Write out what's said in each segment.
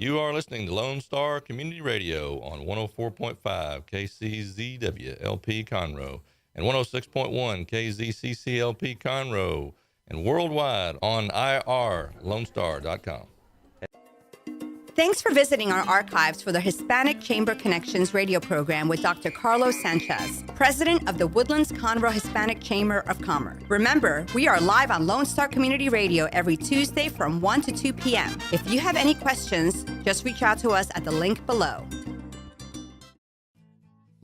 You are listening to Lone Star Community Radio on 104.5 KCZW LP Conroe and 106.1 KZCC Conroe and worldwide on irlonestar.com. Thanks for visiting our archives for the Hispanic Chamber Connections radio program with Dr. Carlos Sanchez, president of the Woodlands-Conroe Hispanic Chamber of Commerce. Remember, we are live on Lone Star Community Radio every Tuesday from 1 to 2 p.m. If you have any questions, just reach out to us at the link below.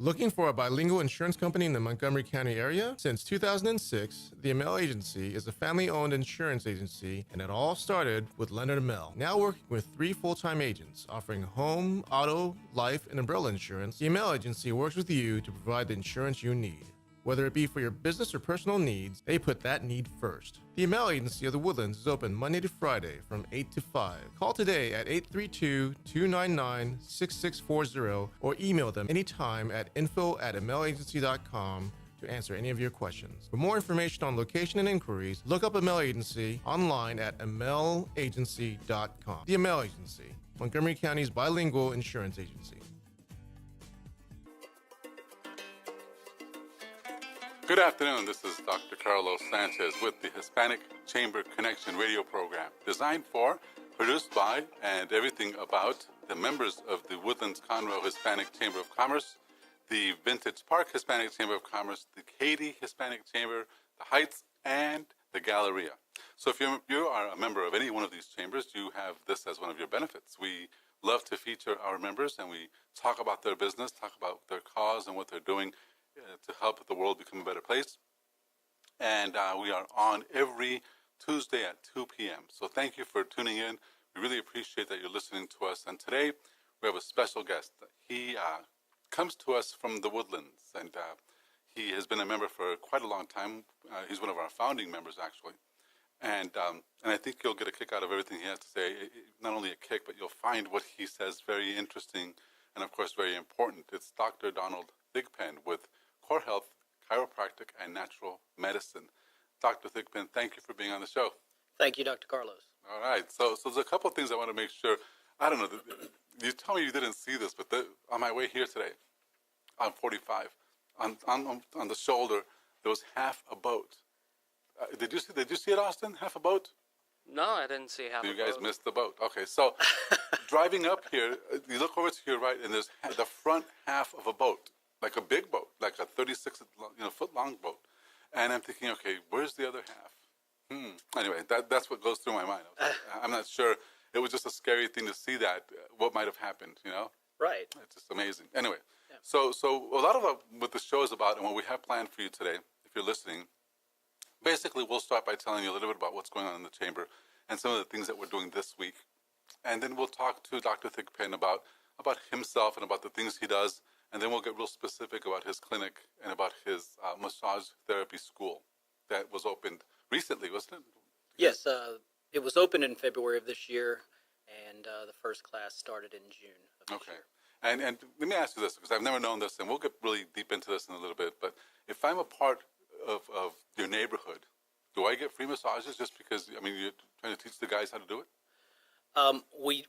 Looking for a bilingual insurance company in the Montgomery County area? Since 2006, the Amell Agency is a family-owned insurance agency, and it all started with Leonard Amell. Now working with 3 full-time agents offering home, auto, life, and umbrella insurance, the Amell Agency works with you to provide the insurance you need. Whether it be for your business or personal needs, they put that need first. The Amell Agency of the Woodlands is open Monday to Friday from 8 to 5. Call today at 832-299-6640 or email them anytime at info@amellagency.com to answer any of your questions. For more information on location and inquiries, look up Amell Agency online at amellagency.com. The Amell Agency, Montgomery County's bilingual insurance agency. Good afternoon. This is Dr. Carlos Sanchez with the Hispanic Chamber Connection Radio program, designed for, produced by, and everything about the members of the Woodlands-Conroe Hispanic Chamber of Commerce, the Vintage Park Hispanic Chamber of Commerce, the Katy Hispanic Chamber, the Heights, and the Galleria. So if you are a member of any one of these chambers, you have this as one of your benefits. We love to feature our members, and we talk about their business, talk about their cause and what they're doing to help the world become a better place. And we are on every Tuesday at 2 p.m. So thank you for tuning in. We really appreciate that you're listening to us. And today we have a special guest. He comes to us from the Woodlands, and he has been a member for quite a long time. He's one of our founding members, actually. And I think you'll get a kick out of everything he has to say. Not only a kick, but you'll find what he says very interesting and, of course, very important. It's Dr. Donald Thigpen with Core Health, Chiropractic, and Natural Medicine. Dr. Thigpen, thank you for being on the show. Thank you, Dr. Carlos. All right. So there's a couple of things I want to make sure. I don't know. You tell me you didn't see this, but on my way here today, on 45, on the shoulder, there was half a boat. Did you see it, Austin? Half a boat? No, I didn't see half a boat. You guys missed the boat. Okay, so driving up here, you look over to your right, and there's the front half of a boat. Like a big boat, like a 36-foot-long boat. And I'm thinking, okay, where's the other half? Anyway, that's what goes through my mind. I'm not sure. It was just a scary thing to see that, what might have happened, you know? Right. It's just amazing. Anyway, yeah. So a lot of what the show is about and what we have planned for you today, if you're listening, basically we'll start by telling you a little bit about what's going on in the chamber and some of the things that we're doing this week. And then we'll talk to Dr. Thigpen about himself and about the things he does. And then we'll get real specific about his clinic and about his massage therapy school that was opened recently, wasn't it? Yes, it was opened in February of this year, and the first class started in June of this year. And let me ask you this, because I've never known this, and we'll get really deep into this in a little bit, but if I'm a part of your neighborhood, do I get free massages just because, you're trying to teach the guys how to do it?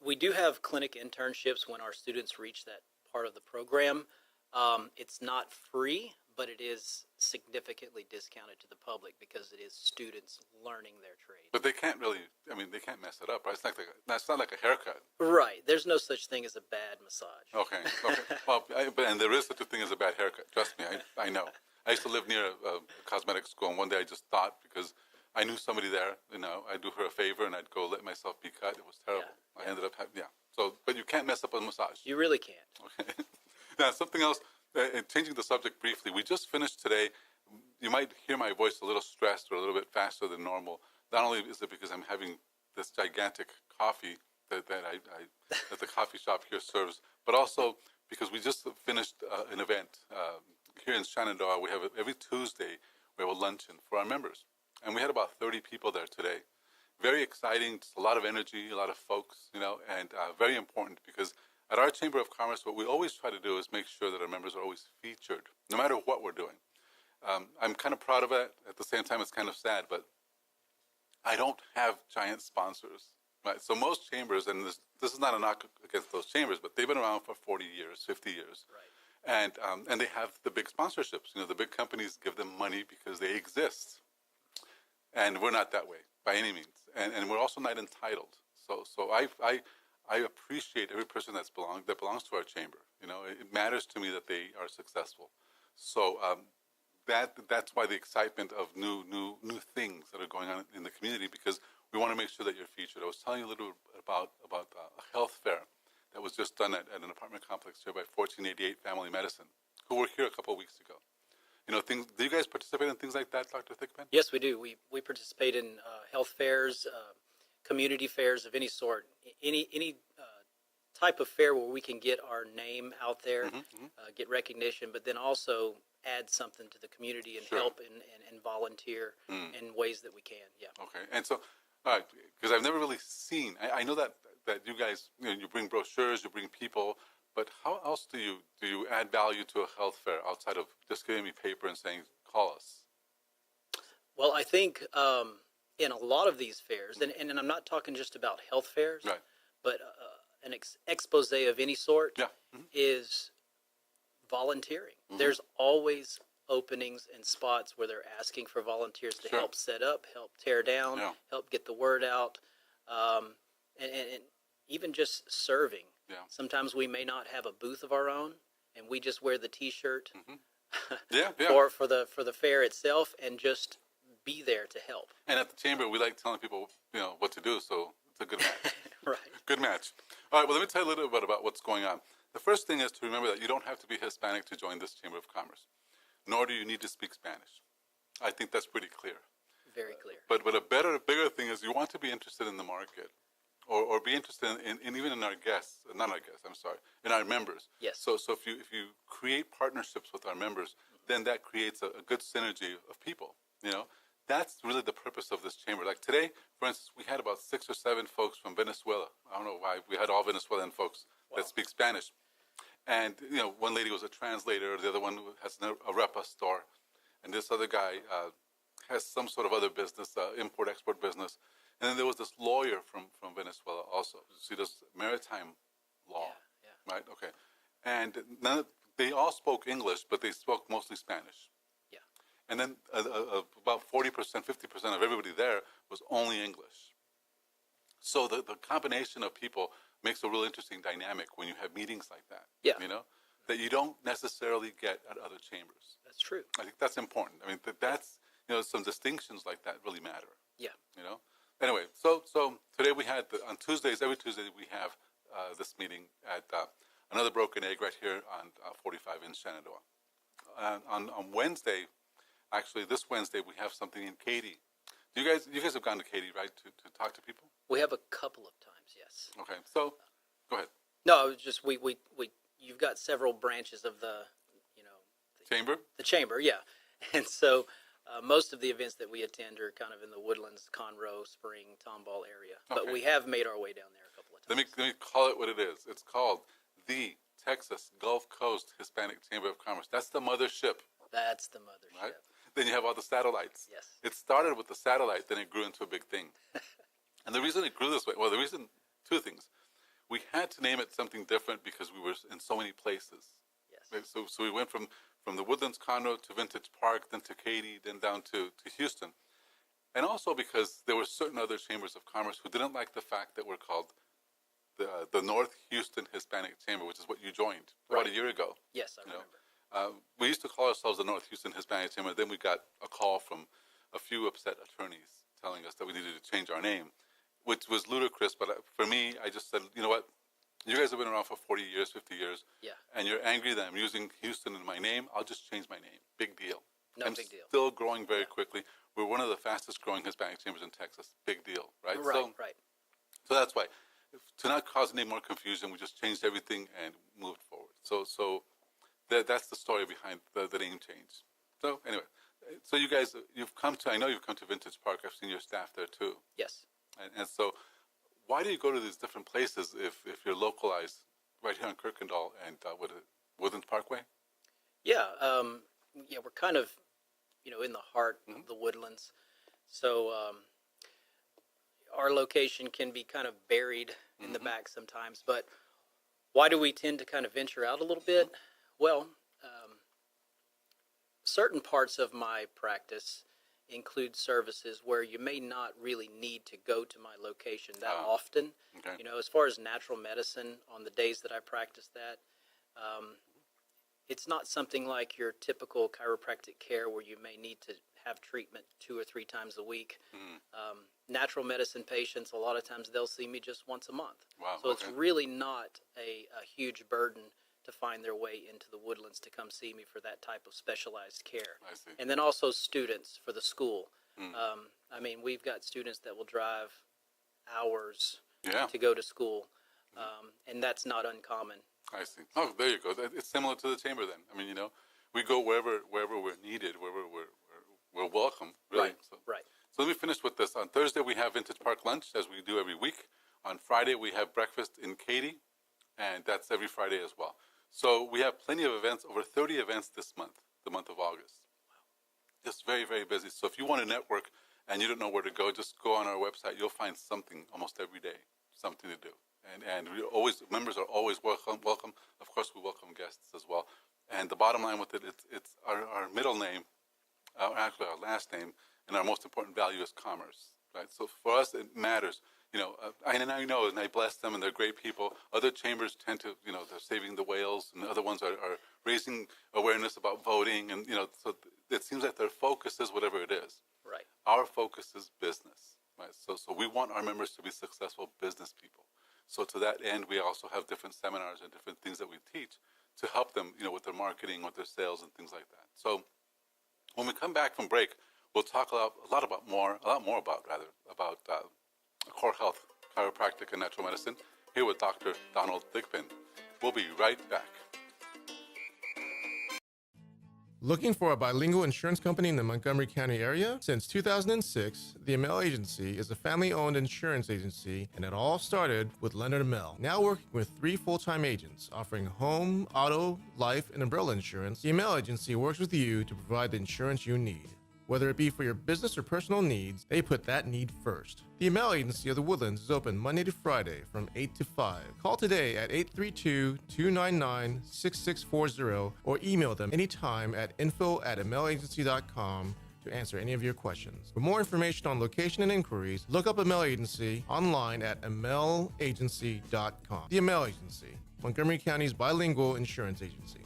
We do have clinic internships when our students reach that part of the program. It's not free, but it is significantly discounted to the public because it is students learning their trade. But they can't really, they can't mess it up, right? It's not like a haircut. Right. There's no such thing as a bad massage. Okay. Well, and there is such a thing as a bad haircut. Trust me, I know. I used to live near a cosmetic school, and one day I just thought, because I knew somebody there, I'd do her a favor, and I'd go let myself be cut. It was terrible. Yeah. I ended up having, So, but you can't mess up a massage. You really can't. Okay. Now, something else, changing the subject briefly, we just finished today. You might hear my voice a little stressed or a little bit faster than normal. Not only is it because I'm having this gigantic coffee that the coffee shop here serves, but also because we just finished an event here in Shenandoah. We have every Tuesday, we have a luncheon for our members. And we had about 30 people there today. Very exciting, just a lot of energy, a lot of folks, and very important because at our Chamber of Commerce, what we always try to do is make sure that our members are always featured, no matter what we're doing. I'm kind of proud of it. At the same time, it's kind of sad, but I don't have giant sponsors. right? So most chambers, and this is not a knock against those chambers, but they've been around for 40 years, 50 years. Right. And they have the big sponsorships. The big companies give them money because they exist. And we're not that way by any means. And we're also not entitled. So I appreciate every person that belongs to our chamber. It matters to me that they are successful. So that's why the excitement of new things that are going on in the community, because we want to make sure that you're featured. I was telling you a little bit about a health fair that was just done at an apartment complex here by 1488 Family Medicine, who were here a couple of weeks ago. Things. Do you guys participate in things like that, Dr. Thigpen? Yes, we do. We participate in health fairs, community fairs of any sort, any type of fair where we can get our name out there, get recognition, but then also add something to the community and help and volunteer in ways that we can. Yeah. Okay. And so, because I've never really seen. I know that you guys, you bring brochures, you bring people. But how else do you add value to a health fair outside of just giving me paper and saying, call us? Well, I think in a lot of these fairs, and I'm not talking just about health fairs, right, but an expose of any sort is volunteering. There's always openings and spots where they're asking for volunteers to help set up, help tear down, help get the word out, and even just serving. Yeah. Sometimes we may not have a booth of our own, and we just wear the T-shirt for the fair itself, and just be there to help. And at the chamber, we like telling people what to do, so it's a good match. Right. Good match. All right. Well, let me tell you a little bit about what's going on. The first thing is to remember that you don't have to be Hispanic to join this Chamber of Commerce, nor do you need to speak Spanish. I think that's pretty clear. Very clear. But a bigger thing is you want to be interested in the market. Or be interested in even in our guests, not our guests, I'm sorry, in our members. Yes. So if you create partnerships with our members, then that creates a good synergy of people. That's really the purpose of this chamber. Like today, for instance, we had about 6 or 7 folks from Venezuela. I don't know why we had all Venezuelan folks that speak Spanish, and one lady was a translator, the other one has a repa store, and this other guy has some sort of other business, import-export business. And then there was this lawyer from Venezuela also. She does maritime law, right? Okay. And they all spoke English, but they spoke mostly Spanish. Yeah. And then about 40%, 50% of everybody there was only English. So the combination of people makes a real interesting dynamic when you have meetings like that. Yeah. That you don't necessarily get at other chambers. That's true. I think that's important. I mean, that's, some distinctions like that really matter. Yeah. Anyway, so today we had, on Tuesdays, every Tuesday we have this meeting at Another Broken Egg right here on 45 in Shenandoah. On Wednesday, actually this Wednesday, we have something in Katy. You guys have gone to Katy, right, to talk to people? We have a couple of times, yes. Okay, so go ahead. No, it was just you've got several branches of the Chamber? The chamber, yeah. And so most of the events that we attend are kind of in the Woodlands-Conroe, Spring, Tomball area. Okay. But we have made our way down there a couple of times. Let me call it what it is. It's called the Texas Gulf Coast Hispanic Chamber of Commerce. That's the mothership. That's the mothership. Right? Then you have all the satellites. Yes. It started with the satellite, then it grew into a big thing. And the reason it grew this way, two things. We had to name it something different because we were in so many places. Yes. Right? So we went from the Woodlands-Conroe to Vintage Park, then to Katy, then down to Houston. And also because there were certain other chambers of commerce who didn't like the fact that we're called the North Houston Hispanic Chamber, which is what you joined about a year ago. Yes, I remember. We used to call ourselves the North Houston Hispanic Chamber. Then we got a call from a few upset attorneys telling us that we needed to change our name, which was ludicrous. But for me, I just said, you know what? You guys have been around for 40 years, 50 years, and you're angry that I'm using Houston in my name. I'll just change my name. Big deal. No big deal. Still growing very quickly. We're one of the fastest growing Hispanic chambers in Texas. Big deal, right? Right. So that's why, to not cause any more confusion, we just changed everything and moved forward. So that's the story behind the name change. So anyway, so you guys, I know you've come to Vintage Park. I've seen your staff there too. Yes. And so why do you go to these different places if you're localized right here on Kirkendall and Woodlands Parkway? Yeah, we're kind of, in the heart of the Woodlands. So our location can be kind of buried in the back sometimes. But why do we tend to kind of venture out a little bit? Well, certain parts of my practice include services where you may not really need to go to my location that often. Okay. You know, as far as natural medicine, on the days that I practice that, it's not something like your typical chiropractic care where you may need to have treatment 2 or 3 times a week. Natural medicine patients, a lot of times they'll see me just once a month. Wow, So it's really not a huge burden to find their way into the Woodlands to come see me for that type of specialized care. I see. And then also students for the school. I mean, we've got students that will drive hours to go to school, and that's not uncommon. I see. Oh, there you go. It's similar to the chamber then. I mean, you know, we go wherever we're needed, wherever we're welcome, really. Right. So let me finish with this. On Thursday, we have Vintage Park Lunch, as we do every week. On Friday, we have breakfast in Katy, and that's every Friday as well. So we have plenty of events, over 30 events this month, the month of August. Just very, very busy. So if you want to network and you don't know where to go, just go on our website. You'll find something almost every day, something to do. And we always, members are always welcome. Of course, we welcome guests as well. And the bottom line with it, it's our middle name, actually our last name, and our most important value is commerce, right? So for us, it matters. You know, I know, and I bless them, and they're great people. Other chambers tend to, you know, they're saving the whales, and the other ones are raising awareness about voting, and, you know, so it seems like their focus is whatever it is. Right. Our focus is business, right? So we want our members to be successful business people. So to that end, we also have different seminars and different things that we teach to help them, you know, with their marketing, with their sales, and things like that. So when we come back from break, we'll talk a lot more about core health, chiropractic, and natural medicine here with Dr. Donald Thigpen. We'll be right back. Looking for a bilingual insurance company in the Montgomery County area? Since 2006, the Amell Agency is a family-owned insurance agency, and it all started with Leonard Amell. Now working with 3 full-time agents offering home, auto, life, and umbrella insurance, the Amell Agency works with you to provide the insurance you need. Whether it be for your business or personal needs, they put that need first. The Amell Agency of the Woodlands is open Monday to Friday from 8 to 5. Call today at 832-299-6640 or email them anytime at info@amellagency.com to answer any of your questions. For more information on location and inquiries, look up Amell Agency online at amellagency.com. The Amell Agency, Montgomery County's bilingual insurance agency.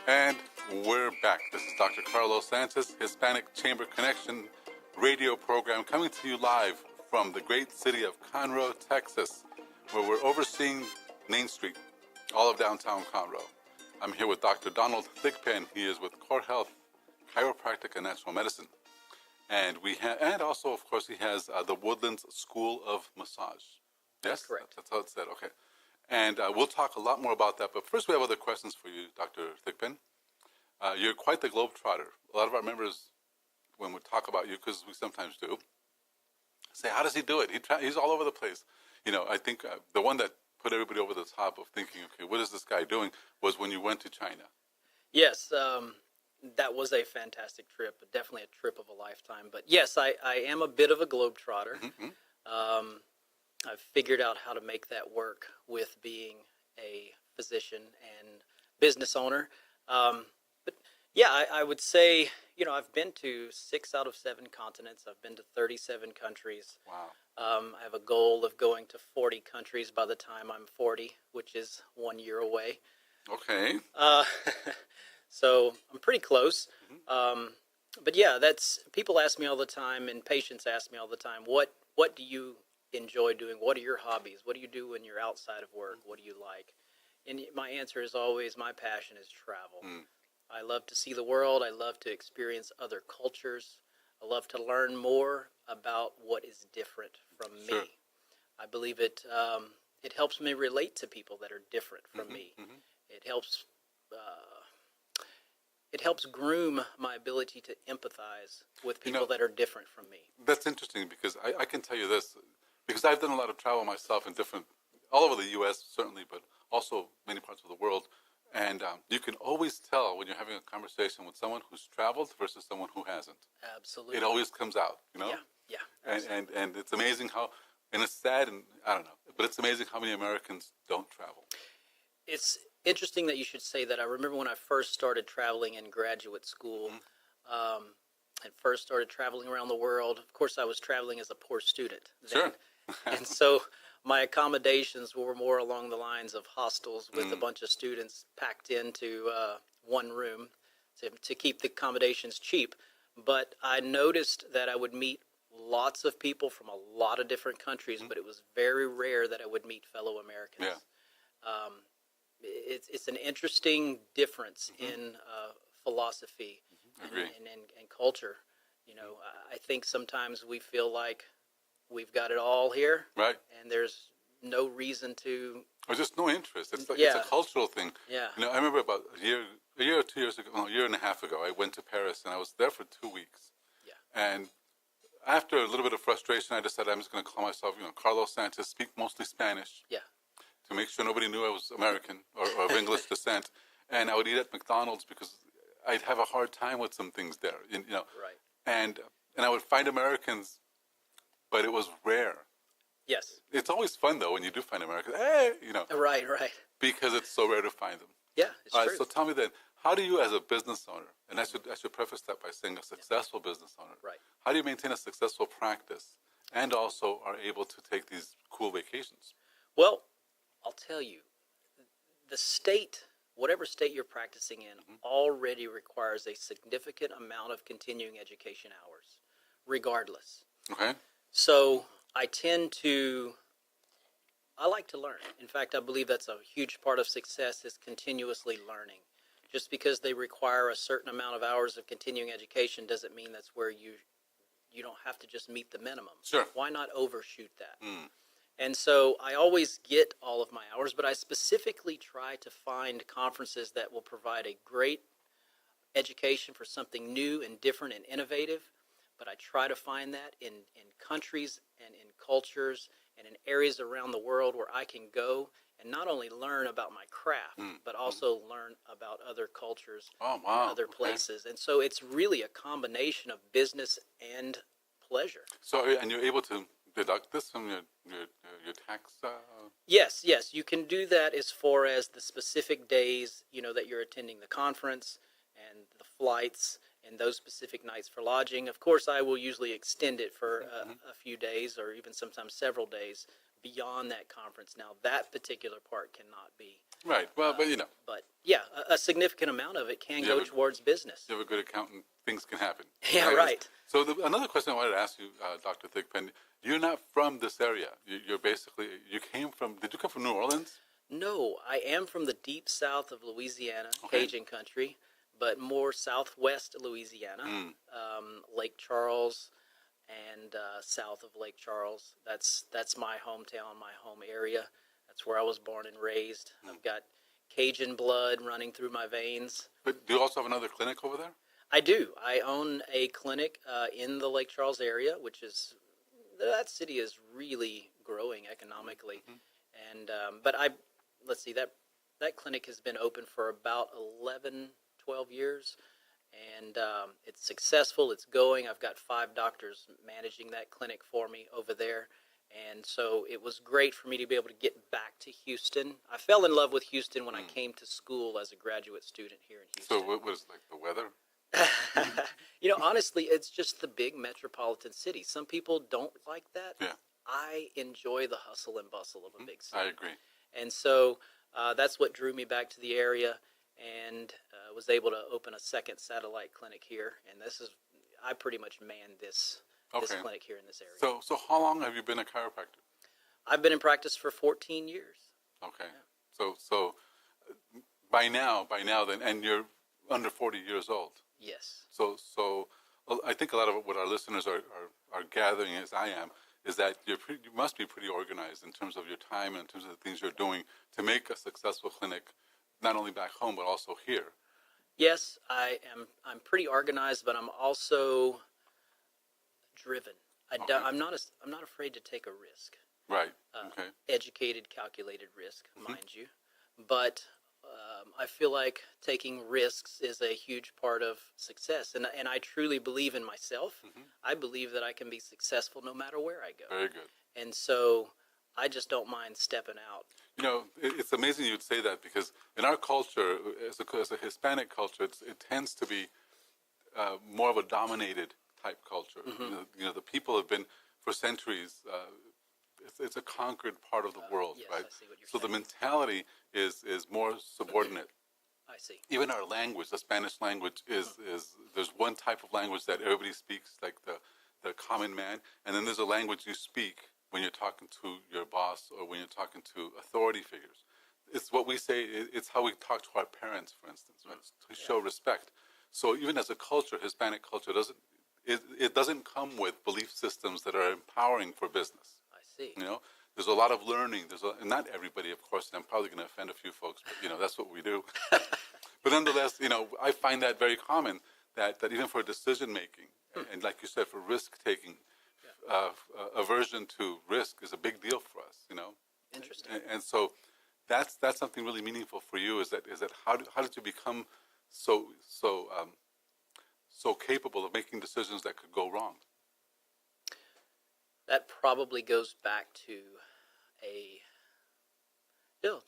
And we're back. This is Dr. Carlos Sanchez, Hispanic Chamber Connection Radio program, coming to you live from the great city of Conroe, Texas, where we're overseeing Main Street, all of downtown Conroe. I'm here with Dr. Donald Thigpen. He is with Core Health, Chiropractic, and Natural Medicine. And and also, of course, he has the Woodlands School of Massage. Yes? That's correct. That's how it's said. Okay. And we'll talk a lot more about that. But first, we have other questions for you, Dr. Thigpen. You're quite the globetrotter. A lot of our members, when we talk about you, because we sometimes do, say, how does he do it? He's all over the place. You know, I think the one that put everybody over the top of thinking, okay, what is this guy doing, was when you went to China. Yes, that was a fantastic trip, definitely a trip of a lifetime. But yes, I am a bit of a globetrotter. I've figured out how to make that work with being a physician and business owner. But yeah, I would say, you know, I've been to 6 out of 7 continents. I've been to 37 countries. Wow. I have a goal of going to 40 countries by the time I'm 40, which is 1 year away. Okay. So I'm pretty close. But yeah, people ask me all the time, and patients ask me all the time, what do you enjoy doing? What are your hobbies? What do you do when you're outside of work? What do you like? And my answer is always, my passion is travel. I love to see the world. I love to experience other cultures. I love to learn more about what is different from me. I believe it helps me relate to people that are different from me. It helps groom my ability to empathize with people that are different from me. That's interesting, because I can tell you this, because I've done a lot of travel myself in all over the U.S. certainly, but also many parts of the world. And you can always tell when you're having a conversation with someone who's traveled versus someone who hasn't. Absolutely. It always comes out, you know? Yeah. And it's amazing how, and it's sad, and I don't know, but it's amazing how many Americans don't travel. It's interesting that you should say that. I remember when I first started traveling in graduate school, and first started traveling around the world. Of course, I was traveling as a poor student then. Sure. And so my accommodations were more along the lines of hostels with a bunch of students packed into one room to keep the accommodations cheap. But I noticed that I would meet lots of people from a lot of different countries, but it was very rare that I would meet fellow Americans. Yeah. It's an interesting difference in philosophy and culture. You know, I think sometimes we feel like we've got it all here, Right. and there's no reason to. Or just no interest. It's like it's a cultural thing. Yeah. You know, I remember about a year or 2 years ago, no, a year and a half ago, I went to Paris, and I was there for 2 weeks. Yeah. And after a little bit of frustration, I decided I'm just going to call myself, Carlos Sanchez, speak mostly Spanish. Yeah. To make sure nobody knew I was American or of English descent. And I would eat at McDonald's because I'd have a hard time with some things there, Right. And I would find Americans, but it was rare. Yes. It's always fun, though, when you do find Americans, hey, Right. because it's so rare to find them. Yeah, it's true. So tell me then, how do you as a business owner, and I should preface that by saying a successful business owner, Right. how do you maintain a successful practice and also are able to take these cool vacations? Well, I'll tell you, the state, whatever state you're practicing in, already requires a significant amount of continuing education hours, regardless. Okay. So I like to learn. In fact, I believe that's a huge part of success is continuously learning. Just because they require a certain amount of hours of continuing education doesn't mean that's where you don't have to just meet the minimum. Sure. Why not overshoot that? And so I always get all of my hours, but I specifically try to find conferences that will provide a great education for something new and different and innovative. But I try to find that in countries and in cultures and in areas around the world where I can go and not only learn about my craft, but also learn about other cultures and other places. And so it's really a combination of business and pleasure. So, and you're able to deduct this from your tax? Yes, you can do that as far as the specific days, that you're attending the conference and the flights and those specific nights for lodging. Of course, I will usually extend it for a few days or even sometimes several days beyond that conference. Now, that particular part cannot be. Right. Well, but But yeah, a significant amount of it can go towards business. You have a good accountant, things can happen. Yeah, right. So another question I wanted to ask you, Dr. Thigpen, you're not from this area. Did you come from New Orleans? No, I am from the deep south of Louisiana, Cajun country, but more southwest Louisiana, Lake Charles and south of Lake Charles. That's my hometown, my home area. That's where I was born and raised. I've got Cajun blood running through my veins. But do you also have another clinic over there? I do. I own a clinic in the Lake Charles area, that city is really growing economically. And but let's see, that clinic has been open for about 12 years, and it's successful. It's going. I've got 5 doctors managing that clinic for me over there. And so it was great for me to be able to get back to Houston. I fell in love with Houston when I came to school as a graduate student here in Houston. So what was like the weather? Honestly, it's just the big metropolitan city. Some people don't like that. Yeah. I enjoy the hustle and bustle of a big city. I agree. And so that's what drew me back to the area, and was able to open a second satellite clinic here. And I pretty much man this clinic here in this area. So how long have you been a chiropractor? I've been in practice for 14 years. Okay. Yeah. So by now then, and you're under 40 years old. Yes. So I think a lot of what our listeners are gathering, as I am, is that you must be pretty organized in terms of your time and in terms of the things you're doing to make a successful clinic, not only back home but also here. Yes, I'm pretty organized, but I'm also driven. I'm not afraid to take a risk. Right. Okay. Educated, calculated risk, mind you. But I feel like taking risks is a huge part of success, and I truly believe in myself. I believe that I can be successful no matter where I go. Very good. And so I just don't mind stepping out. You know, it's amazing you'd say that, because in our culture, as a Hispanic culture, it tends to be more of a dominated type culture. You know, the people have been for centuries. It's a conquered part of the world, yes, right? I see what you're So saying. the mentality is more subordinate. I see. Even our language, the Spanish language, is there's one type of language that everybody speaks, like the common man, and then there's a language you speak when you're talking to your boss or when you're talking to authority figures. It's what we say. It's how we talk to our parents, for instance, right? To show respect. So even as a culture, Hispanic culture doesn't come with belief systems that are empowering for business. I see. You know, there's a lot of learning. And not everybody, of course, and I'm probably going to offend a few folks, but, you know, that's what we do. But nonetheless, you know, I find that very common, that even for decision making, and like you said, for risk taking, aversion to risk is a big deal for us, you know. Interesting. And so that's something really meaningful for you, is that how did you become so capable of making decisions that could go wrong? That probably goes back to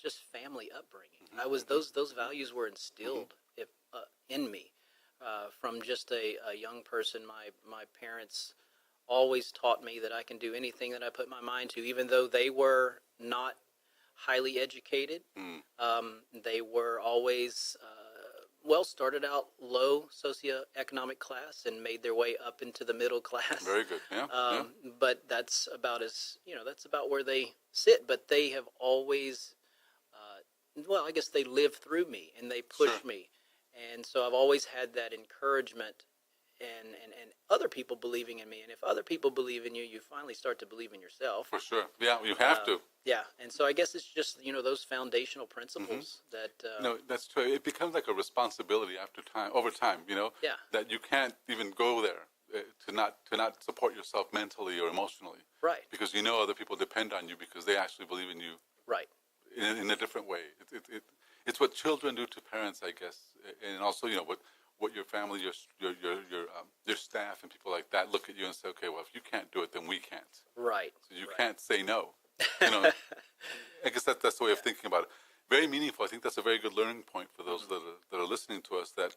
just family upbringing. I was those values were instilled in me from just a young person. My parents always taught me that I can do anything that I put my mind to, even though they were not highly educated. They were always started out low socioeconomic class and made their way up into the middle class. Very good. Yeah. But that's about that's about where they sit. But they have always, I guess they lived through me and they pushed me. And so I've always had that encouragement and other people believing in me. And if other people believe in you, you finally start to believe in yourself. For sure. Yeah, you have to. Yeah, and so I guess it's just, those foundational principles that... No, that's true. It becomes like a responsibility over time, Yeah. that you can't even go there to not support yourself mentally or emotionally. Right. Because other people depend on you because they actually believe in you. Right. In a different way. It's what children do to parents, I guess, and also what your family, your staff, and people like that look at you and say, okay, well, if you can't do it, then we can't. Right. So you can't say no. I guess that's the way of thinking about it. Very meaningful. I think that's a very good learning point for those that are listening to us. That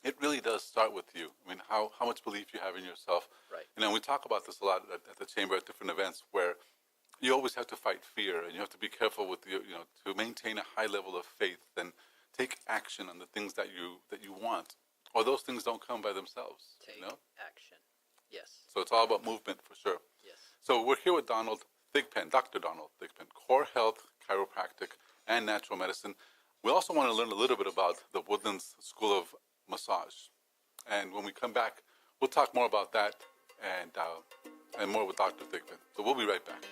it really does start with you. I mean, how much belief you have in yourself. Right. We talk about this a lot at the chamber at different events where you always have to fight fear, and you have to be careful with to maintain a high level of faith and take action on the things that you want, or those things don't come by themselves. Take action. Yes. So it's all about movement for sure. Yes. So we're here with Dr. Donald Thigpen, Core Health, Chiropractic, and Natural Medicine. We also want to learn a little bit about the Woodlands School of Massage. And when we come back, we'll talk more about that and more with Dr. Thigpen. So we'll be right back.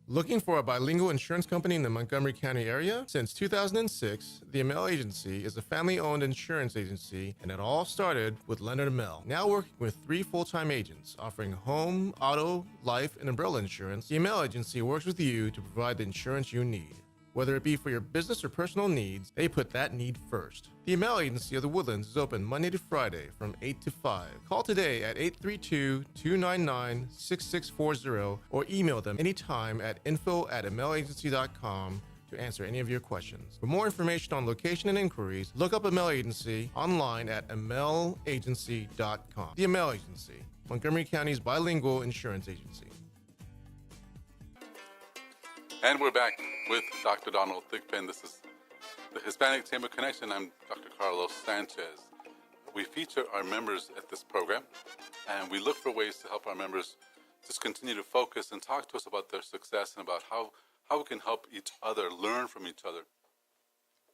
Looking for a bilingual insurance company in the Montgomery County area? Since 2006, the Amel Agency is a family-owned insurance agency, and it all started with Leonard Amel. Now working with 3 full-time agents offering home, auto, life, and umbrella insurance, the Amel Agency works with you to provide the insurance you need. Whether it be for your business or personal needs, they put that need first. The Amel Agency of the Woodlands is open Monday to Friday from 8 to 5. Call today at 832-299-6640 or email them anytime at info@amelagency.com to answer any of your questions. For more information on location and inquiries, look up Amel Agency online at amelagency.com. The Amel Agency, Montgomery County's bilingual insurance agency. And we're back with Dr. Donald Thigpen. This is the Hispanic Chamber Connection. I'm Dr. Carlos Sanchez. We feature our members at this program, and we look for ways to help our members just continue to focus and talk to us about their success and about how we can help each other, learn from each other.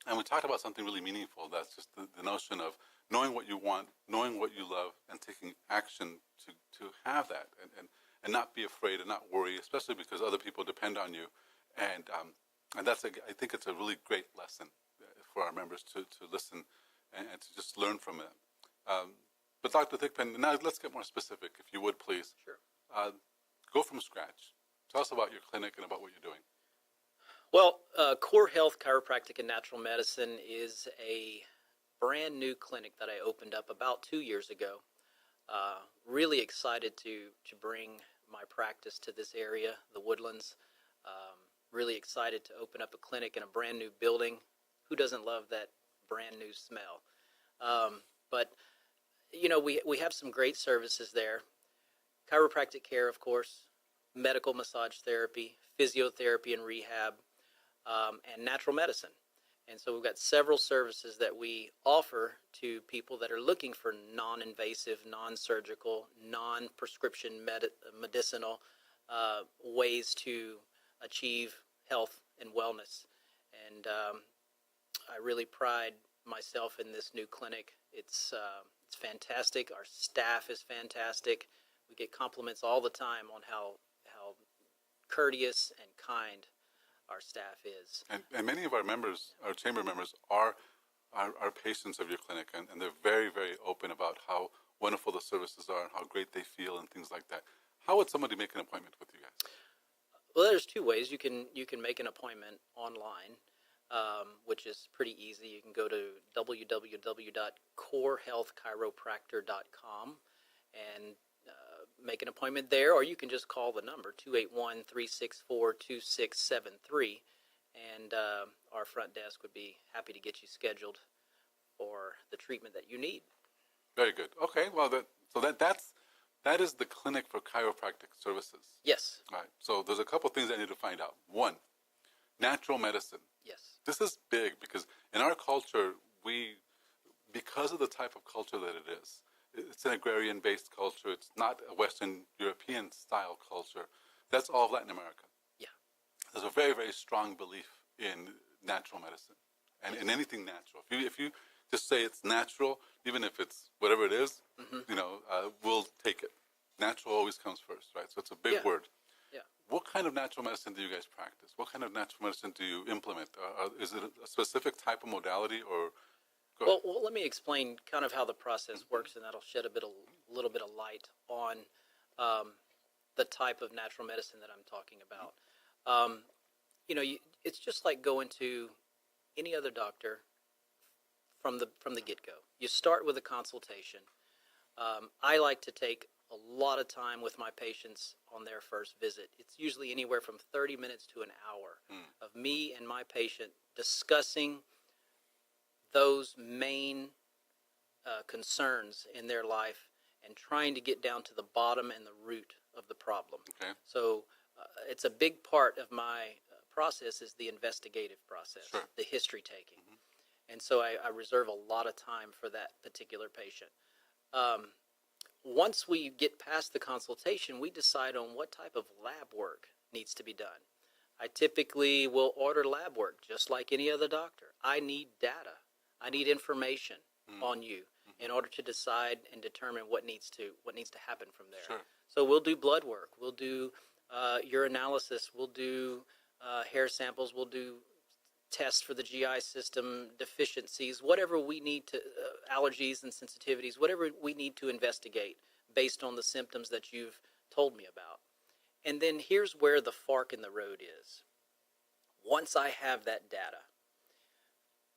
And we talked about something really meaningful. That's just the notion of knowing what you want, knowing what you love, and taking action to have that, and not be afraid and not worry, especially because other people depend on you. And that's I think it's a really great lesson for our members to listen and to just learn from it. But Dr. Thigpen, now let's get more specific, if you would, please. Sure. Go from scratch. Tell us about your clinic and about what you're doing. Well, Core Health Chiropractic and Natural Medicine is a brand new clinic that I opened up about 2 years ago. Really excited to bring my practice to this area, the Woodlands. Really excited to open up a clinic in a brand new building. Who doesn't love that brand new smell? But you know, we have some great services there. Chiropractic care, of course, medical massage therapy, physiotherapy and rehab, and natural medicine. And so we've got several services that we offer to people that are looking for non-invasive, non-surgical, non-prescription medicinal ways to achieve health and wellness. And I really pride myself in this new clinic. It's fantastic. Our staff is fantastic. We get compliments all the time on how courteous and kind our staff is. And many of our members, our chamber members, are patients of your clinic, and they're very, very open about how wonderful the services are and how great they feel and things like that. How would somebody make an appointment with you guys? Well, there's two ways. You can make an appointment online, which is pretty easy. You can go to www.corehealthchiropractor.com and make an appointment there, or you can just call the number 281-364-2673, and our front desk would be happy to get you scheduled for the treatment that you need. Very good. Okay, well, that is the clinic for chiropractic services. Yes. All right. So there's a couple things I need to find out. One, natural medicine. Yes. This is big because in our culture, because of the type of culture that it is, it's an agrarian-based culture. It's not a Western European-style culture. That's all of Latin America. Yeah. There's a very, very strong belief in natural medicine and in anything natural. If you just say it's natural, even if it's whatever it is, we'll take it. Natural always comes first, right? So it's a big word. Yeah. What kind of natural medicine do you guys practice? What kind of natural medicine do you implement? Is it a specific type of modality or... Well, let me explain kind of how the process works, and that'll shed a little bit of light on the type of natural medicine that I'm talking about. It's just like going to any other doctor from the get-go. You start with a consultation. I like to take a lot of time with my patients on their first visit. It's usually anywhere from 30 minutes to an hour of me and my patient discussing those main concerns in their life and trying to get down to the bottom and the root of the problem. Okay. So it's a big part of my process is the investigative process, Sure. the history taking. And so I reserve a lot of time for that particular patient. Once we get past the consultation, we decide on what type of lab work needs to be done. I typically will order lab work just like any other doctor. I need data. I need information on you in order to decide and determine what needs to happen from there. Sure. So we'll do blood work. We'll do urinalysis. We'll do hair samples. We'll do tests for the GI system deficiencies, whatever we need to, allergies and sensitivities, whatever we need to investigate based on the symptoms that you've told me about. And then here's where the fork in the road is. Once I have that data,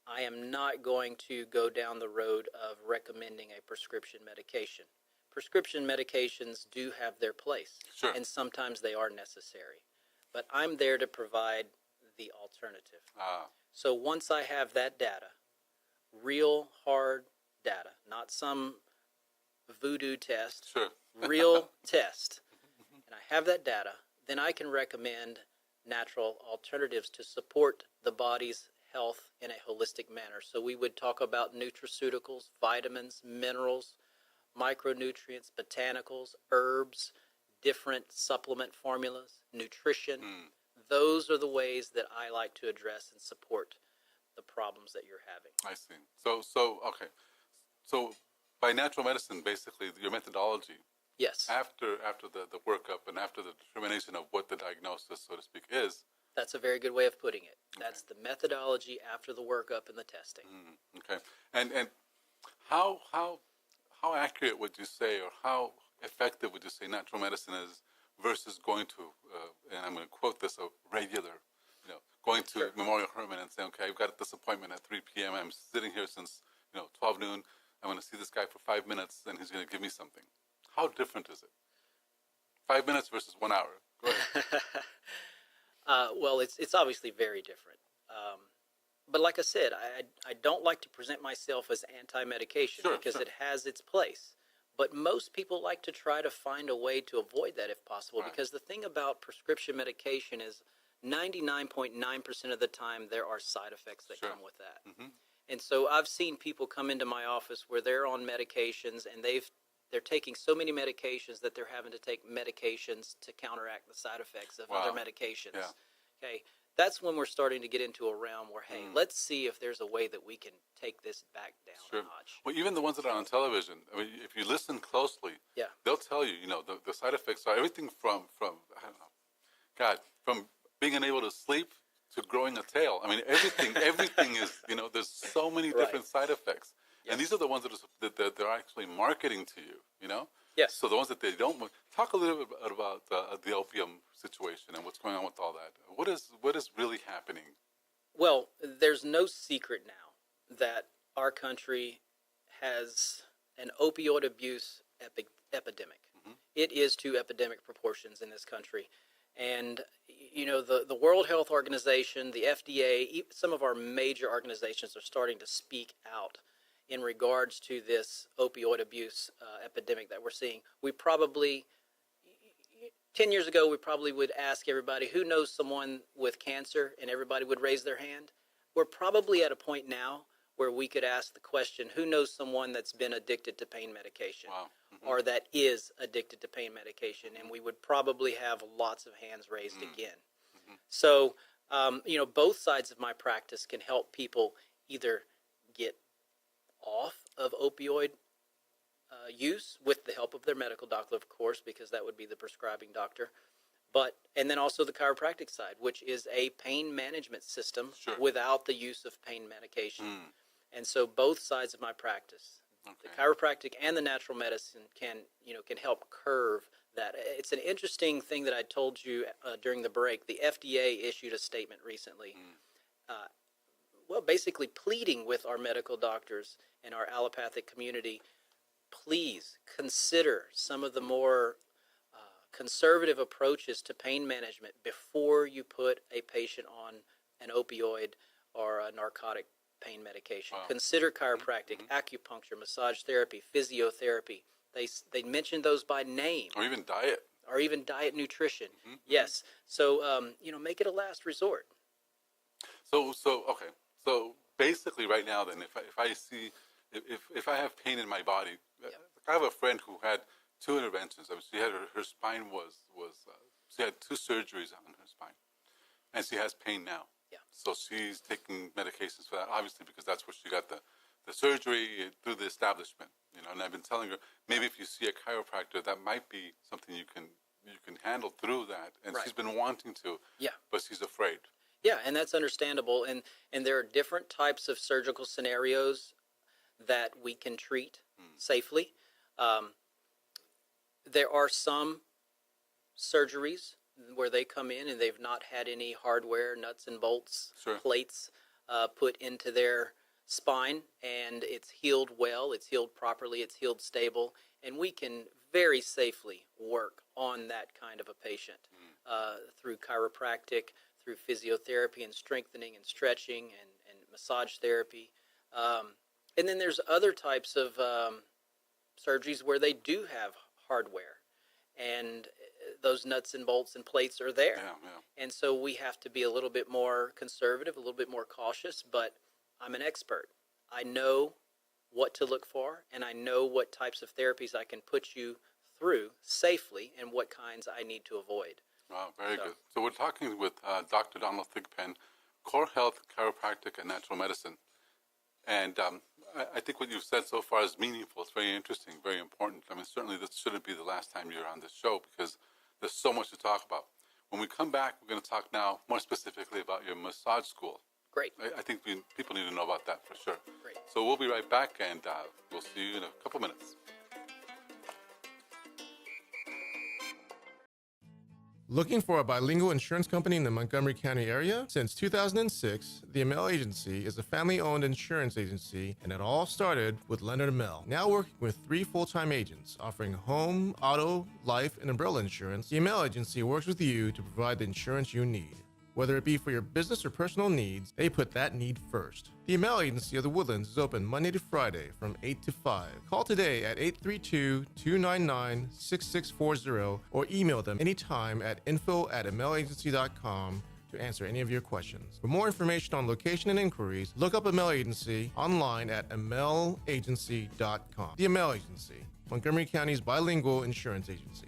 I am not going to go down the road of recommending a prescription medication. Prescription medications do have their place, Sure. and sometimes they are necessary. But I'm there to provide the alternative. So once I have that data, real hard data, not some voodoo test, Sure. real test, and I have that data, then I can recommend natural alternatives to support the body's health in a holistic manner. So we would talk about nutraceuticals, vitamins, minerals, micronutrients, botanicals, herbs, different supplement formulas, nutrition. Those are the ways that I like to address and support the problems that you're having. I see. So okay. So by natural medicine, basically, your methodology, Yes, after the workup and after the determination of what the diagnosis, so to speak, is. that's a very good way of putting it. That's the methodology after the workup and the testing. Okay. And how accurate would you say, or how effective would you say natural medicine is versus going to, and I'm going to quote this, a regular, going to Memorial Hermann and saying, okay, I've got this appointment at 3 p.m. I'm sitting here since 12 noon. I'm going to see this guy for 5 minutes, and he's going to give me something. How different is it? 5 minutes versus 1 hour. Go ahead. Well, it's obviously very different. But like I said, I don't like to present myself as anti-medication because it has its place. But most people like to try to find a way to avoid that if possible, because the thing about prescription medication is 99.9% of the time there are side effects that come with that. Mm-hmm. And so I've seen people come into my office where they're on medications and they're taking so many medications that they're having to take medications to counteract the side effects of other medications. Yeah. Okay, that's when we're starting to get into a realm where, hey, let's see if there's a way that we can take this back down a notch. Well, even the ones that are on television, I mean, if you listen closely, they'll tell you, the side effects are everything from I don't know, God, from being unable to sleep to growing a tail. I mean, everything is, there's so many different side effects. Yes. And these are the ones that they're actually marketing to you, Yes. So the ones that they don't. Talk a little bit about the opium situation and what's going on with all that. What is really happening? Well, there's no secret now that our country has an opioid abuse epidemic. Mm-hmm. It is to epidemic proportions in this country. And, the World Health Organization, the FDA, some of our major organizations are starting to speak out in regards to this opioid abuse epidemic that we're seeing. 10 years ago, we probably would ask everybody, who knows someone with cancer, and everybody would raise their hand. We're probably at a point now where we could ask the question, who knows someone that's been addicted to pain medication or that is addicted to pain medication? And we would probably have lots of hands raised again. Mm-hmm. So, both sides of my practice can help people either get off of opioid use with the help of their medical doctor, of course, because that would be the prescribing doctor. And then also the chiropractic side, which is a pain management system without the use of pain medication. And so both sides of my practice, the chiropractic and the natural medicine can help curve that. It's an interesting thing that I told you during the break. The FDA issued a statement recently, basically pleading with our medical doctors and our allopathic community, please consider some of the more conservative approaches to pain management before you put a patient on an opioid or a narcotic pain medication. Wow. Consider chiropractic, acupuncture, massage therapy, physiotherapy. They mention those by name. Or even diet. Or even diet nutrition. Mm-hmm. Yes. So, make it a last resort. So basically right now then, if I have pain in my body, I have a friend who had 2 interventions. I mean, she had her spine she had 2 surgeries on her spine, and she has pain now. Yeah. So she's taking medications for that, obviously, because that's where she got the surgery through the establishment. And I've been telling her, maybe if you see a chiropractor, that might be something you can handle through that. And she's been wanting to, but she's afraid. Yeah, and that's understandable. And there are different types of surgical scenarios that we can treat safely. There are some surgeries where they come in and they've not had any hardware, nuts and bolts, plates put into their spine, and it's healed well, it's healed properly, it's healed stable, and we can very safely work on that kind of a patient through chiropractic, through physiotherapy and strengthening and stretching and massage therapy. And then there's other types of surgeries where they do have hardware, and those nuts and bolts and plates are there. And so we have to be a little bit more conservative, a little bit more cautious, but I'm an expert. I know what to look for, and I know what types of therapies I can put you through safely and what kinds I need to avoid. Wow, very good. So we're talking with Dr. Donald Thigpen, Core Health, Chiropractic, and Natural Medicine. And I think what you've said so far is meaningful. It's very interesting, very important. I mean, certainly this shouldn't be the last time you're on this show because there's so much to talk about. When we come back, we're going to talk now more specifically about your massage school. Great. I think people need to know about that for sure. Great. So we'll be right back, and we'll see you in a couple minutes. Looking for a bilingual insurance company in the Montgomery County area? Since 2006, the Amell Agency is a family-owned insurance agency, and it all started with Leonard Amell. Now working with 3 full-time agents offering home, auto, life, and umbrella insurance, the Amell Agency works with you to provide the insurance you need. Whether it be for your business or personal needs, they put that need first. The Amell Agency of the Woodlands is open Monday to Friday from 8 to 5. Call today at 832-299-6640 or email them anytime at info@amellagency.com to answer any of your questions. For more information on location and inquiries, look up Amell Agency online at amellagency.com. The Amell Agency, Montgomery County's bilingual insurance agency.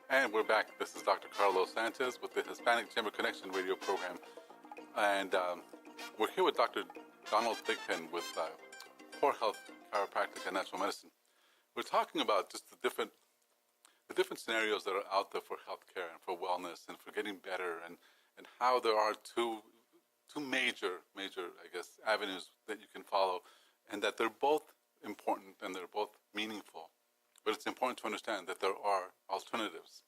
And we're back. This is Dr. Carlos Sanchez with the Hispanic Chamber Connection Radio program. And we're here with Dr. Donald Thigpen with Poor Health Chiropractic and Natural Medicine. We're talking about just the different scenarios that are out there for healthcare and for wellness and for getting better, and how there are two major, I guess, avenues that you can follow, and that they're both important and they're both meaningful. But it's important to understand that there are alternatives.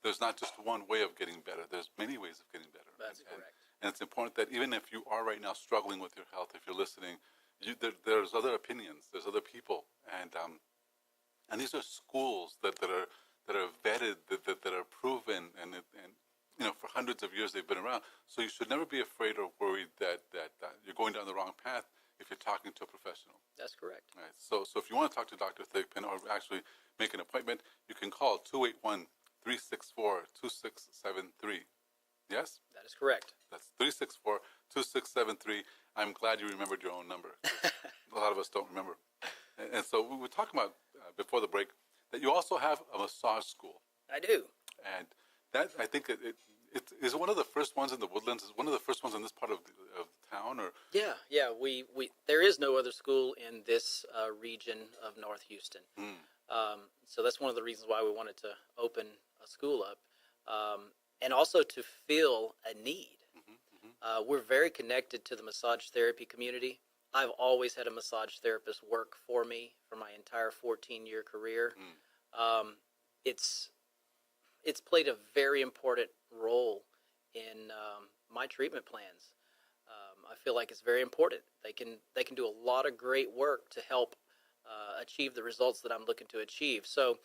There's not just one way of getting better. There's many ways of getting better. That's correct. And it's important that even if you are right now struggling with your health, if you're listening, there's other opinions, there's other people, and these are schools that are vetted, that are proven, and for hundreds of years they've been around. So you should never be afraid or worried that you're going down the wrong path if you're talking to a professional. That's correct. Right. So if you want to talk to Dr. Thigpen or actually make an appointment, you can call 281-364-2673. Yes? That is correct. That's 364-2673. I'm glad you remembered your own number. A lot of us don't remember. And so we were talking about before the break that you also have a massage school. I do. And that, I think, it is one of the first ones in the Woodlands. Is one of the first ones in this part of town, or Yeah. We there is no other school in this region of North Houston. So that's one of the reasons why we wanted to open a school up, and also to fill a need. We're very connected to the massage therapy community. I've always had a massage therapist work for me for my entire 14-year career. It's played a very important role in my treatment plans. I feel like it's very important. They can do a lot of great work to help achieve the results that I'm looking to achieve. So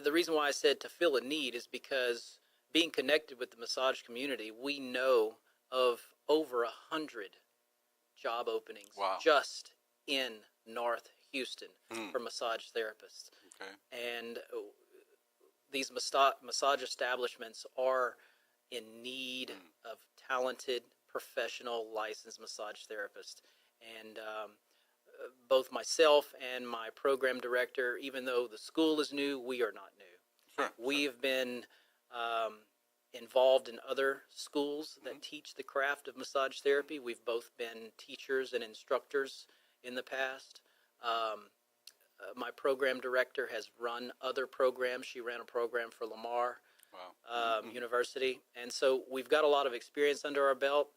the reason why I said to fill a need is because being connected with the massage community, we know of over 100 job openings just in North Houston for massage therapists. Okay. And these massage establishments are in need of talented, professional, licensed massage therapists. And both myself and my program director, even though the school is new, we are not new. Sure. We've been involved in other schools that teach the craft of massage therapy. We've both been teachers and instructors in the past. My program director has run other programs. She ran a program for Lamar University. And so we've got a lot of experience under our belt.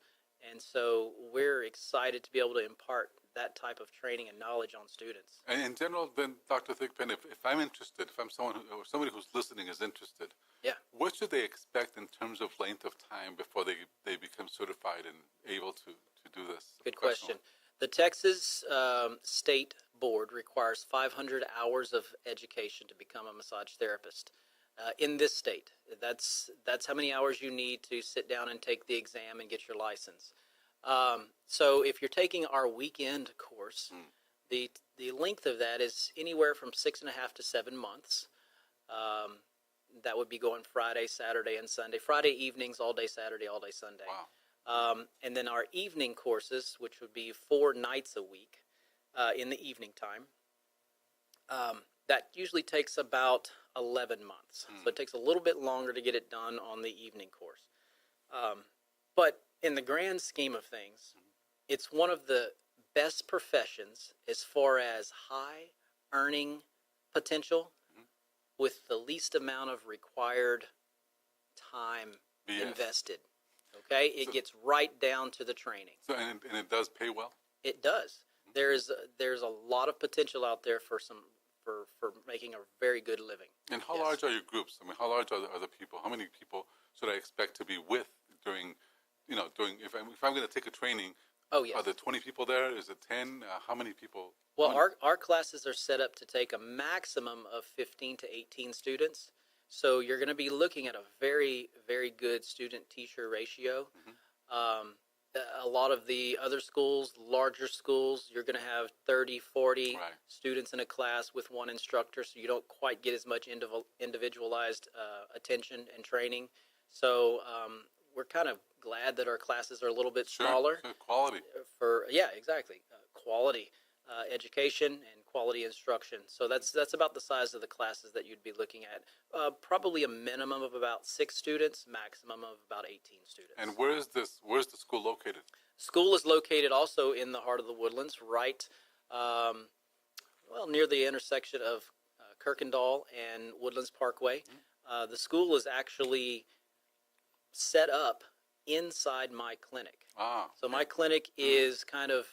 And so we're excited to be able to impart that type of training and knowledge on students. And in general, then, Dr. Thigpen, if I'm interested, if I'm somebody who's listening is interested, what should they expect in terms of length of time before they become certified and able to do this? Good question. The Texas State Board requires 500 hours of education to become a massage therapist in this state. That's how many hours you need to sit down and take the exam and get your license. So if you're taking our weekend course, the length of that is anywhere from 6.5 to 7 months. That would be going Friday, Saturday, and Sunday. Friday evenings, all day Saturday, all day Sunday. Wow. And then our evening courses, which would be 4 nights a week in the evening time, that usually takes about 11 months. So it takes a little bit longer to get it done on the evening course. But in the grand scheme of things, it's one of the best professions as far as high earning potential with the least amount of required time invested. Okay, it gets right down to the training. So and it does pay well? It does. There's a lot of potential out there for some for making a very good living. And how large are your groups? I mean, how large are the people? How many people should I expect to be with during if I'm going to take a training? Oh, yes. Are there 20 people there? Is it 10? How many people? Well, our classes are set up to take a maximum of 15 to 18 students. So you're going to be looking at a very, very good student-teacher ratio. A lot of the other schools, larger schools, you're going to have 30, 40 students in a class with one instructor, so you don't quite get as much individualized attention and training. So we're kind of glad that our classes are a little bit smaller. Sure. Quality. Exactly. Quality education and quality instruction. So that's about the size of the classes that you'd be looking at. Probably a minimum of about 6 students, maximum of about 18 students. And where's the school located? School is located also in the heart of the Woodlands, right, near the intersection of Kirkendall and Woodlands Parkway. The school is actually set up inside my clinic. So my clinic is kind of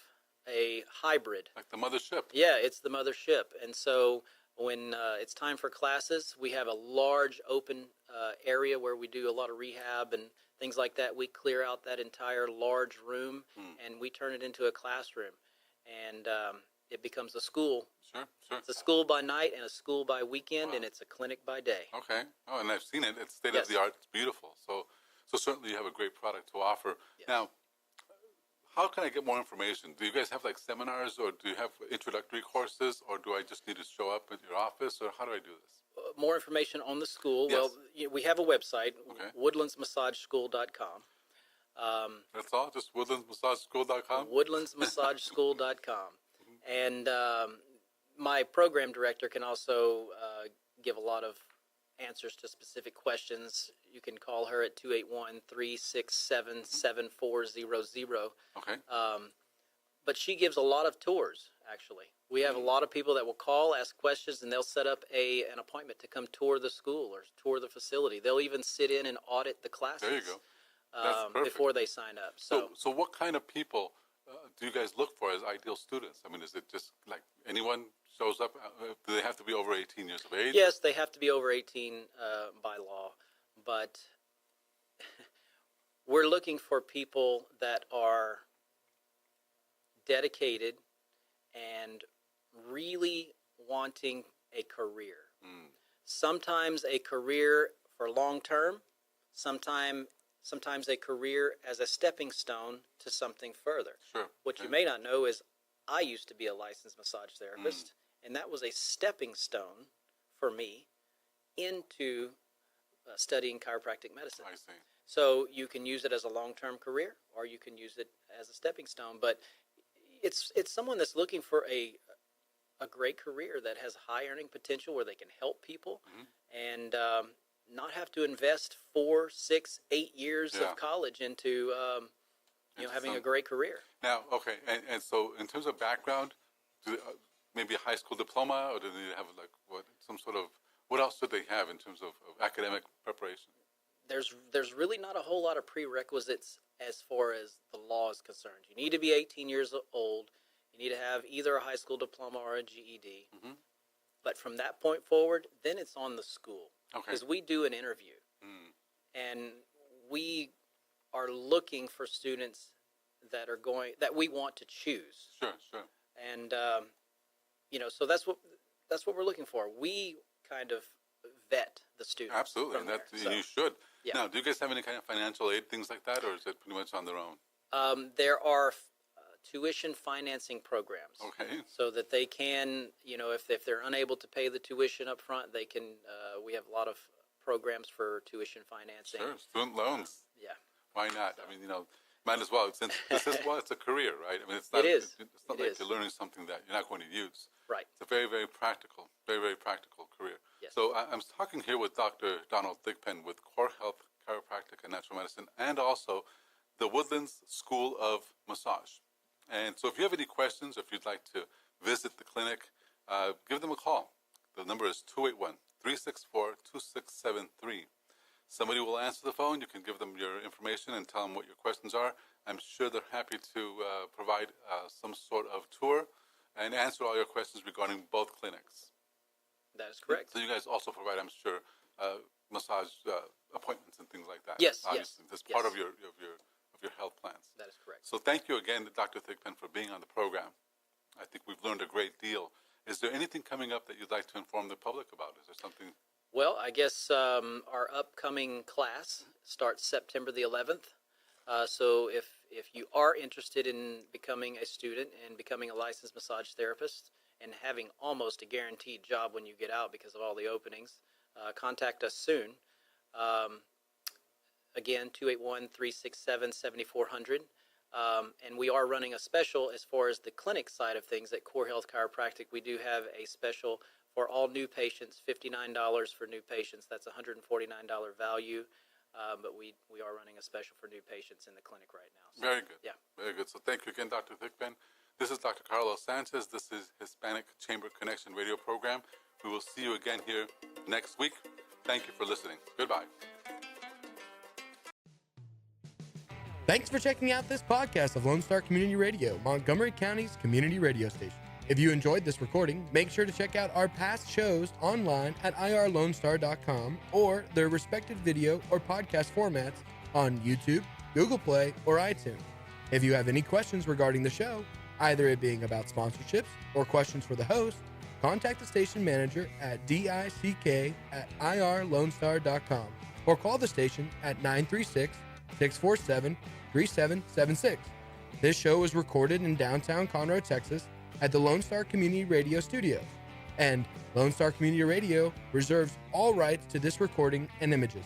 a hybrid. Like the mothership. Yeah, it's the mothership. And so when it's time for classes, we have a large open area where we do a lot of rehab and things like that. We clear out that entire large room and we turn it into a classroom. And it becomes a school. Sure. It's a school by night and a school by weekend, and it's a clinic by day. Okay. Oh, and I've seen it. It's state of the art. It's beautiful. So certainly you have a great product to offer. Yes. Now, how can I get more information? Do you guys have like seminars, or do you have introductory courses, or do I just need to show up at your office, or how do I do this? More information on the school. Yes. Well, we have a website, woodlandsmassageschool.com. That's all? Just woodlandsmassageschool.com? woodlandsmassageschool.com. And my program director can also give a lot of answers to specific questions. You can call her at 281-367-7400. Okay. But she gives a lot of tours, actually. We have a lot of people that will call, ask questions, and they'll set up an appointment to come tour the school or tour the facility. They'll even sit in and audit the classes. There you go. That's perfect. Before they sign up. So what kind of people do you guys look for as ideal students? I mean, is it just like anyone shows up? Do they have to be over 18 years of age? Yes, they have to be over 18 by law. But we're looking for people that are dedicated and really wanting a career. Sometimes a career for long term, sometimes a career as a stepping stone to something further. Sure. What you may not know is I used to be a licensed massage therapist, and that was a stepping stone for me into studying chiropractic medicine. I see. So you can use it as a long-term career, or you can use it as a stepping stone. But it's someone that's looking for a great career that has high earning potential, where they can help people and not have to invest 4, 6, 8 years of college into having a great career. Now, okay, and so in terms of background, maybe a high school diploma, or do they have what else do they have in terms of academic preparation? There's really not a whole lot of prerequisites as far as the law is concerned. You need to be 18 years old. You need to have either a high school diploma or a GED. But from that point forward, then it's on the school. Okay. Because we do an interview. And we are looking for students that we want to choose. Sure. And so that's what we're looking for. We kind of vet the students. Absolutely, and you should. Yeah. Now, do you guys have any kind of financial aid, things like that, or is it pretty much on their own? There are tuition financing programs. Okay. So that they can, if they're unable to pay the tuition up front, they can. We have a lot of programs for tuition financing. Sure, student loans. Yeah. Why not? I mean, might as well. Since it's a career, right? I mean, it's not. It is. It's not like you're learning something that you're not going to use. Right. It's a very, very practical career. Yes. So I'm talking here with Dr. Donald Thigpen with Core Health, Chiropractic, and Natural Medicine, and also the Woodlands School of Massage. And so if you have any questions, or if you'd like to visit the clinic, give them a call. The number is 281-364-2673. Somebody will answer the phone. You can give them your information and tell them what your questions are. I'm sure they're happy to provide some sort of tour and answer all your questions regarding both clinics. That is correct. So you guys also provide, I'm sure, massage appointments and things like that. Yes, obviously. yes. That's part of your health plans. That is correct. So thank you again, Dr. Thigpen, for being on the program. I think we've learned a great deal. Is there anything coming up that you'd like to inform the public about? Is there something? Well, I guess our upcoming class starts September the 11th. So if you are interested in becoming a student and becoming a licensed massage therapist and having almost a guaranteed job when you get out because of all the openings, contact us soon. Again, 281-367-7400. And we are running a special as far as the clinic side of things at Core Health Chiropractic. We do have a special for all new patients, $59 for new patients. That's a $149 value. But we are running a special for new patients in the clinic right now. So, very good. Yeah. Very good. So thank you again, Dr. Thigpen. This is Dr. Carlos Sanchez. This is Hispanic Chamber Connection Radio Program. We will see you again here next week. Thank you for listening. Goodbye. Thanks for checking out this podcast of Lone Star Community Radio, Montgomery County's community radio station. If you enjoyed this recording, make sure to check out our past shows online at irlonestar.com or their respective video or podcast formats on YouTube, Google Play, or iTunes. If you have any questions regarding the show, either it being about sponsorships or questions for the host, contact the station manager at dick@irlonestar.com or call the station at 936-647-3776. This show was recorded in downtown Conroe, Texas at the Lone Star Community Radio Studios, and Lone Star Community Radio reserves all rights to this recording and images.